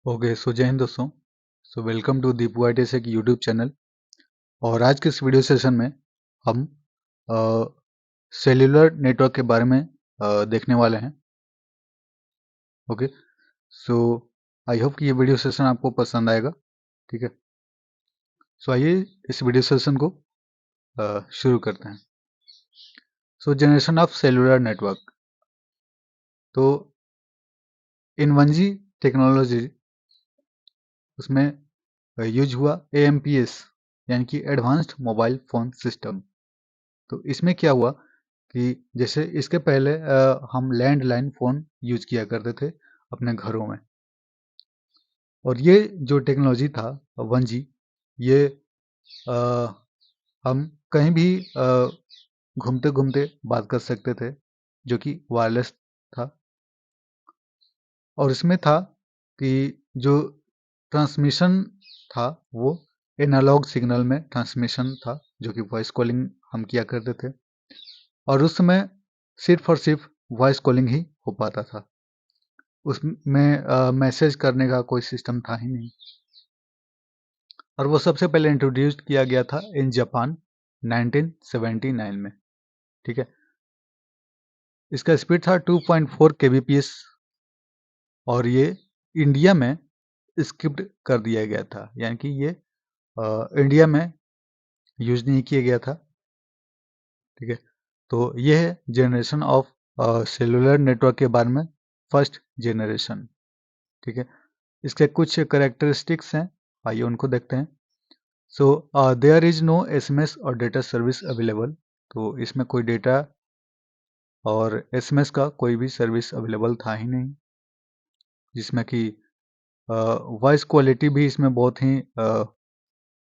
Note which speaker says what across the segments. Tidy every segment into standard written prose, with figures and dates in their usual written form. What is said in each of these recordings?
Speaker 1: Okay so जय हिंद दोस्तों। Welcome to Deepu आई एक यूट्यूब चैनल। और आज के इस वीडियो सेशन में हम सेल्यूलर नेटवर्क के बारे में देखने वाले हैं। ओके सो आई होप कि ये वीडियो सेशन आपको पसंद आएगा। ठीक है, सो आइए इस वीडियो सेशन को शुरू करते हैं। Generation of cellular network. तो इन 1G टेक्नोलॉजी उसमें यूज हुआ AMPS यानी कि एडवांस्ड मोबाइल फ़ोन सिस्टम। तो इसमें क्या हुआ कि जैसे इसके पहले हम लैंडलाइन फ़ोन यूज किया करते थे अपने घरों में। और ये जो टेक्नोलॉजी था 1G, ये अ, हम कहीं भी घूमते घूमते बात कर सकते थे, जो कि वायरलेस था। और इसमें था कि जो ट्रांसमिशन था वो एनालॉग सिग्नल में ट्रांसमिशन था, जो कि वॉइस कॉलिंग हम किया करते थे। और उस समय सिर्फ और सिर्फ वॉइस कॉलिंग ही हो पाता था। उसमें मैसेज करने का कोई सिस्टम था ही नहीं। और वो सबसे पहले इंट्रोड्यूस किया गया था इन जापान 1979 में। ठीक है, इसका स्पीड था 2.4 kbps और ये इंडिया में स्किप्ड कर दिया गया था, यानी कि ये इंडिया में यूज नहीं किया गया था। ठीक है, तो ये है जनरेशन ऑफ सेलुलर नेटवर्क के बारे में, फर्स्ट जनरेशन। ठीक है, इसके कुछ करेक्टरिस्टिक्स हैं, आइए उनको देखते हैं। So there is no SMS और डेटा सर्विस अवेलेबल। तो इसमें कोई डेटा और SMS का कोई भी सर्विस अवेलेबल था ही नहीं। जिसमें कि वॉइस क्वालिटी भी इसमें बहुत ही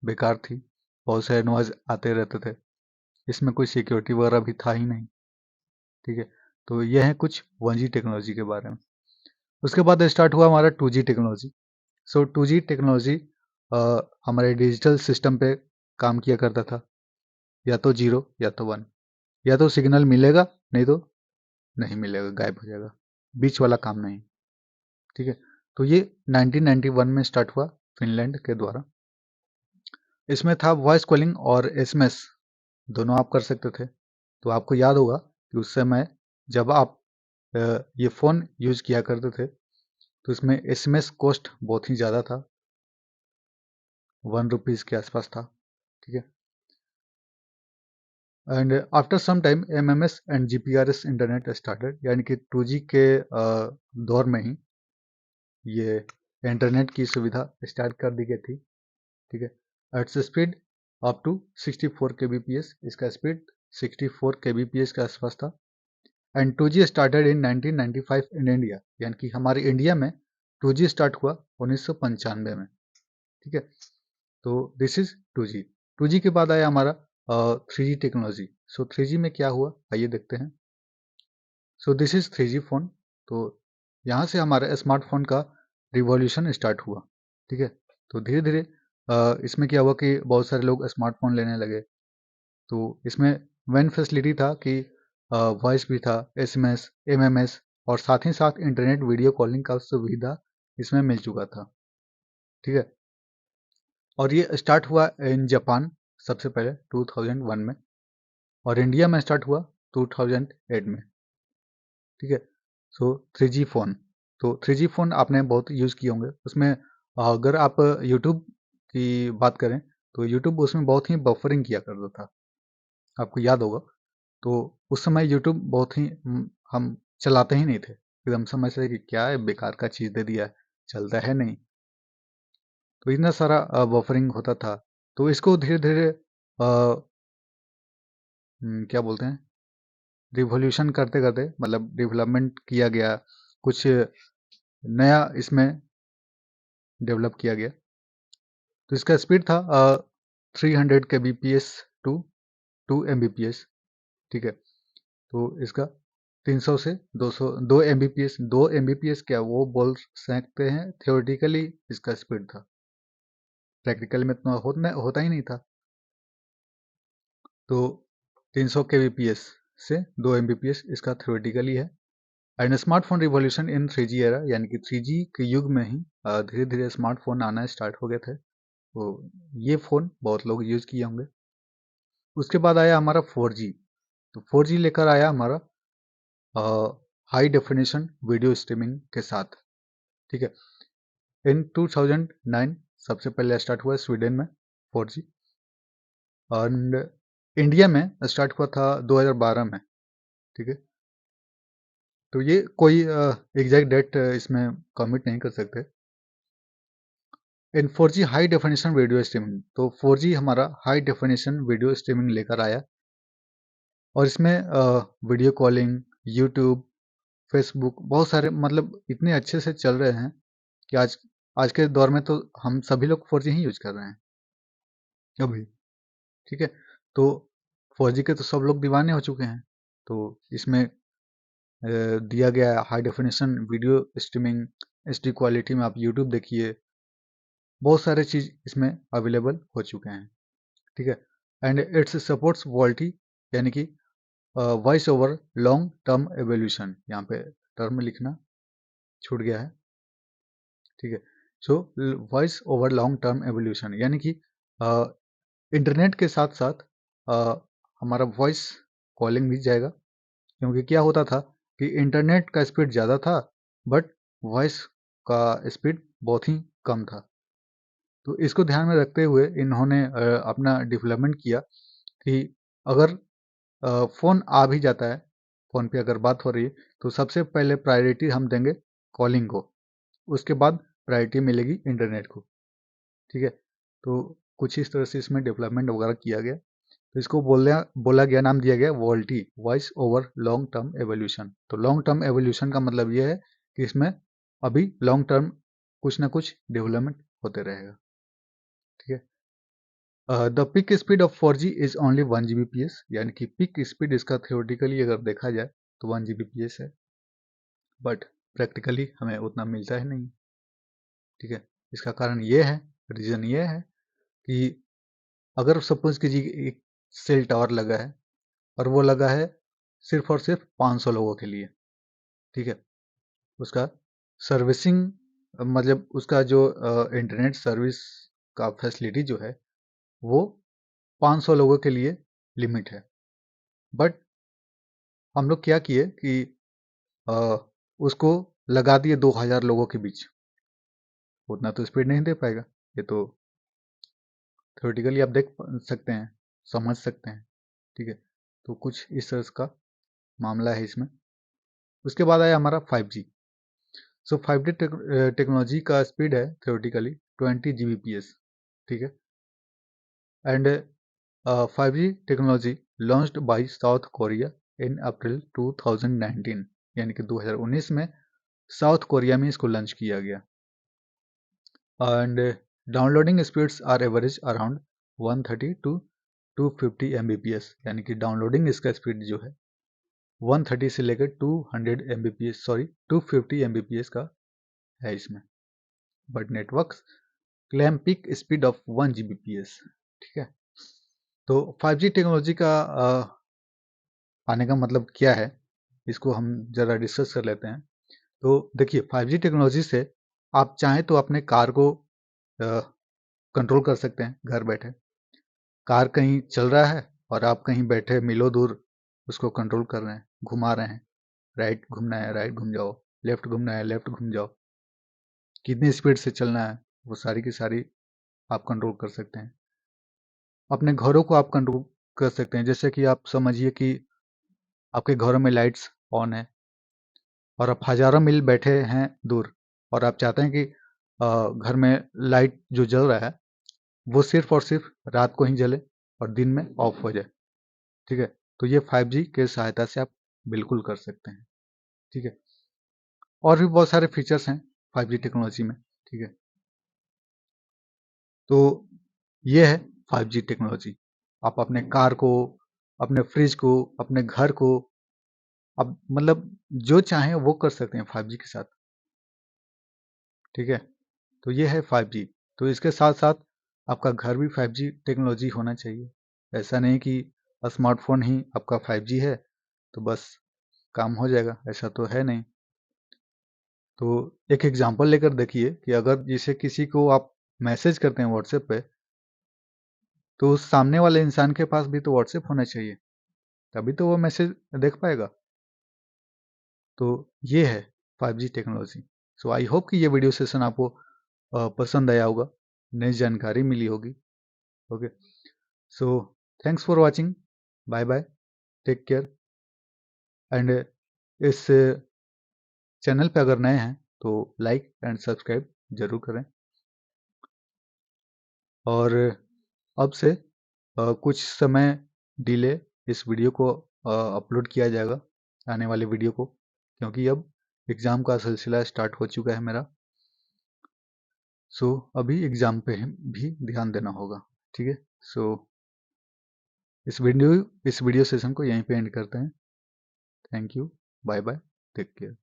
Speaker 1: बेकार थी, बहुत सारे नॉइज आते रहते थे। इसमें कोई सिक्योरिटी वगैरह भी था ही नहीं। ठीक है, तो यह है कुछ 1G टेक्नोलॉजी के बारे में। उसके बाद स्टार्ट हुआ हमारा 2G टेक्नोलॉजी। 2G टेक्नोलॉजी हमारे डिजिटल सिस्टम पे काम किया करता था, या तो 0 या तो 1। या तो सिग्नल मिलेगा, नहीं तो नहीं मिलेगा, गायब हो जाएगा, बीच वाला काम नहीं। ठीक है, तो ये 1991 में स्टार्ट हुआ फिनलैंड के द्वारा। इसमें था वॉइस कॉलिंग और SMS दोनों आप कर सकते थे। तो आपको याद होगा कि उस समय जब आप ये फ़ोन यूज किया करते थे तो इसमें SMS कॉस्ट बहुत ही ज़्यादा था, 1 रुपीज़ के आसपास था। ठीक है, and after some time MMS एंड GPRS इंटरनेट स्टार्टेड, यानी कि 2G के दौर में ही ये इंटरनेट की सुविधा स्टार्ट कर दी गई थी। ठीक है, एट्स स्पीड अप टू 64 kbps। इसका स्पीड 64 kbps के आसपास था। And 2G started in 1995 in India, यानी कि हमारे इंडिया में 2G स्टार्ट हुआ 1995 में। ठीक है, तो दिस इज 2G। 2G के बाद आया हमारा 3G टेक्नोलॉजी। 3G में क्या हुआ आइए देखते हैं। This is 3G phone. तो यहाँ से हमारे स्मार्टफोन का रिवॉल्यूशन स्टार्ट हुआ। ठीक है, तो धीरे धीरे इसमें क्या हुआ कि बहुत सारे लोग स्मार्टफोन लेने लगे। तो इसमें वन फैसिलिटी था कि वॉइस भी था, SMS MMS और साथ ही साथ इंटरनेट वीडियो कॉलिंग का सुविधा इसमें मिल चुका था। ठीक है, और ये स्टार्ट हुआ इन जापान सबसे पहले 2001 में, और इंडिया में स्टार्ट हुआ 2008 में। ठीक है, 3G फ़ोन। तो 3G फ़ोन आपने बहुत यूज़ किए होंगे। उसमें अगर आप यूट्यूब की बात करें तो यूट्यूब उसमें बहुत ही बफरिंग किया करता था, आपको याद होगा। तो उस समय यूट्यूब बहुत ही हम चलाते ही नहीं थे, एकदम समझ रहे कि क्या है, बेकार का चीज़ दे दिया है, चलता है नहीं। तो इतना सारा बफरिंग होता था। तो इसको धीरे धीरे क्या बोलते हैं, रिवॉल्यूशन करते करते, मतलब डेवलपमेंट किया गया, कुछ नया इसमें डेवलप किया गया। तो इसका स्पीड था 300 kbps टू 2 mbps। ठीक है, तो इसका 300 से 200 2 mbps 2 mbps क्या वो बोल सकते हैं, थियोरेटिकली इसका स्पीड था, प्रैक्टिकल में इतना होता ही नहीं था। तो 300 kbps से 2 mbps इसका थियोरेटिकली है। And smartphone revolution in 3G era, यानी कि 3G के युग में ही धीरे धीरे स्मार्टफोन आना स्टार्ट हो गए थे। तो ये फ़ोन बहुत लोग यूज़ किए होंगे। उसके बाद आया हमारा 4G। तो 4G लेकर आया हमारा हाई डेफिनेशन वीडियो स्ट्रीमिंग के साथ। ठीक है, इन 2009 सबसे पहले स्टार्ट हुआ स्वीडन में 4G, एंड इंडिया में स्टार्ट हुआ था 2012 में। ठीक है, तो ये कोई एग्जैक्ट डेट इसमें कमिट नहीं कर सकते। इन 4G high definition video streaming, तो 4G हमारा हाई डेफिनेशन वीडियो स्ट्रीमिंग लेकर आया, और इसमें वीडियो कॉलिंग, यूट्यूब, फेसबुक, बहुत सारे मतलब इतने अच्छे से चल रहे हैं कि आज आज के दौर में तो हम सभी लोग 4G ही यूज कर रहे हैं अभी। ठीक है, तो 4G के तो सब लोग दीवाने हो चुके हैं। तो इसमें दिया गया है high definition video streaming, HD quality में आप यूट्यूब देखिए, बहुत सारे चीज़ इसमें अवेलेबल हो चुके हैं। ठीक है, एंड इट्स सपोर्ट्स वॉल्टी, यानी कि voice over long term evolution, यहाँ पे टर्म लिखना छूट गया है। ठीक है, so voice over long term evolution, यानी कि इंटरनेट के साथ साथ हमारा वॉइस कॉलिंग भी जाएगा, क्योंकि क्या होता था कि इंटरनेट का स्पीड ज़्यादा था बट वॉइस का स्पीड बहुत ही कम था। तो इसको ध्यान में रखते हुए इन्होंने अपना डेवलपमेंट किया कि अगर फ़ोन आ भी जाता है, फ़ोन पे अगर बात हो रही है, तो सबसे पहले प्रायोरिटी हम देंगे कॉलिंग को, उसके बाद प्रायोरिटी मिलेगी इंटरनेट को। ठीक है, तो कुछ इस तरह से इसमें डेवलपमेंट वगैरह किया गया। तो इसको बोला गया, नाम दिया गया VoLTE, voice over long term evolution. तो लॉन्ग टर्म एवोल्यूशन का मतलब ये है कि इसमें अभी लॉन्ग टर्म कुछ ना कुछ डेवलपमेंट होते रहेगा। ठीक है, the peak speed of 4G is only 1 Gbps, यानी कि पिक स्पीड इसका थियोरेटिकली अगर देखा जाए तो 1 Gbps है, बट प्रैक्टिकली हमें उतना मिलता है नहीं। ठीक है, इसका कारण ये है, रीज़न ये है कि अगर सपोज कीजिए एक सेल टावर लगा है और वो लगा है सिर्फ और सिर्फ 500 लोगों के लिए। ठीक है, उसका सर्विसिंग मतलब उसका जो इंटरनेट सर्विस का फैसिलिटी जो है वो 500 लोगों के लिए लिमिट है। बट हम लोग क्या किए कि अ, उसको लगा दिए 2000 लोगों के बीच, उतना तो स्पीड नहीं दे पाएगा। ये तो थ्योरेटिकली आप देख सकते हैं, समझ सकते हैं। ठीक है, तो कुछ इस तरह का मामला है इसमें। उसके बाद आया हमारा 5G। सो 5G टेक्नोलॉजी का स्पीड है थ्योरेटिकली 20 Gbps। ठीक है, and 5G technology launched by South Korea in April 2019, यानी कि 2019 में साउथ कोरिया में इसको लॉन्च किया गया। And downloading speeds are average around 130 to 250 Mbps, यानी कि डाउनलोडिंग इसका स्पीड जो है 130 से लेकर 200 Mbps, सॉरी 250 Mbps का है इसमें। But network claim peak speed of 1 Gbps। ठीक है, तो 5G टेक्नोलॉजी का आने का मतलब क्या है, इसको हम ज़रा डिस्कस कर लेते हैं। तो देखिए 5G टेक्नोलॉजी से आप चाहें तो अपने कार को कंट्रोल कर सकते हैं घर बैठे। कार कहीं चल रहा है और आप कहीं बैठे मीलों दूर उसको कंट्रोल कर रहे हैं, घुमा रहे हैं, राइट घूमना है राइट घूम जाओ, लेफ्ट घूमना है लेफ्ट घूम जाओ, कितनी स्पीड से चलना है वो सारी की सारी आप कंट्रोल कर सकते हैं। अपने घरों को आप कंट्रोल कर सकते हैं, जैसे कि आप समझिए कि आपके घरों में लाइट्स ऑन है और आप हज़ारों मील बैठे हैं दूर, और आप चाहते हैं कि घर में लाइट जो जल रहा है वो सिर्फ और सिर्फ रात को ही जले और दिन में ऑफ हो जाए। ठीक है, तो ये 5G के सहायता से आप बिल्कुल कर सकते हैं। ठीक है, और भी बहुत सारे फीचर्स हैं 5G टेक्नोलॉजी में। ठीक है, तो ये है 5G टेक्नोलॉजी। आप अपने कार को, अपने फ्रिज को, अपने घर को, आप मतलब जो चाहें वो कर सकते हैं 5G के साथ। ठीक है, तो ये है 5G। तो इसके साथ साथ आपका घर भी 5G टेक्नोलॉजी होना चाहिए। ऐसा नहीं कि स्मार्टफोन ही आपका 5G है तो बस काम हो जाएगा, ऐसा तो है नहीं। तो एक एग्जांपल लेकर देखिए कि अगर जैसे किसी को आप मैसेज करते हैं व्हाट्सएप पे, तो उस सामने वाले इंसान के पास भी तो व्हाट्सएप होना चाहिए, तभी तो वो मैसेज देख पाएगा। तो ये है 5G technology. So I hope कि ये वीडियो सेशन आपको पसंद आया होगा, नई जानकारी मिली होगी। Okay, so thanks for watching, bye bye, take care. And इस चैनल पे अगर नए हैं तो लाइक एंड सब्सक्राइब जरूर करें। और अब से कुछ समय डिले इस वीडियो को अपलोड किया जाएगा, आने वाले वीडियो को, क्योंकि अब एग्ज़ाम का सिलसिला स्टार्ट हो चुका है मेरा। सो अभी एग्ज़ाम पे भी ध्यान देना होगा, ठीक है। सो इस वीडियो सेशन को यहीं पे एंड करते हैं। Thank you, bye bye, take care.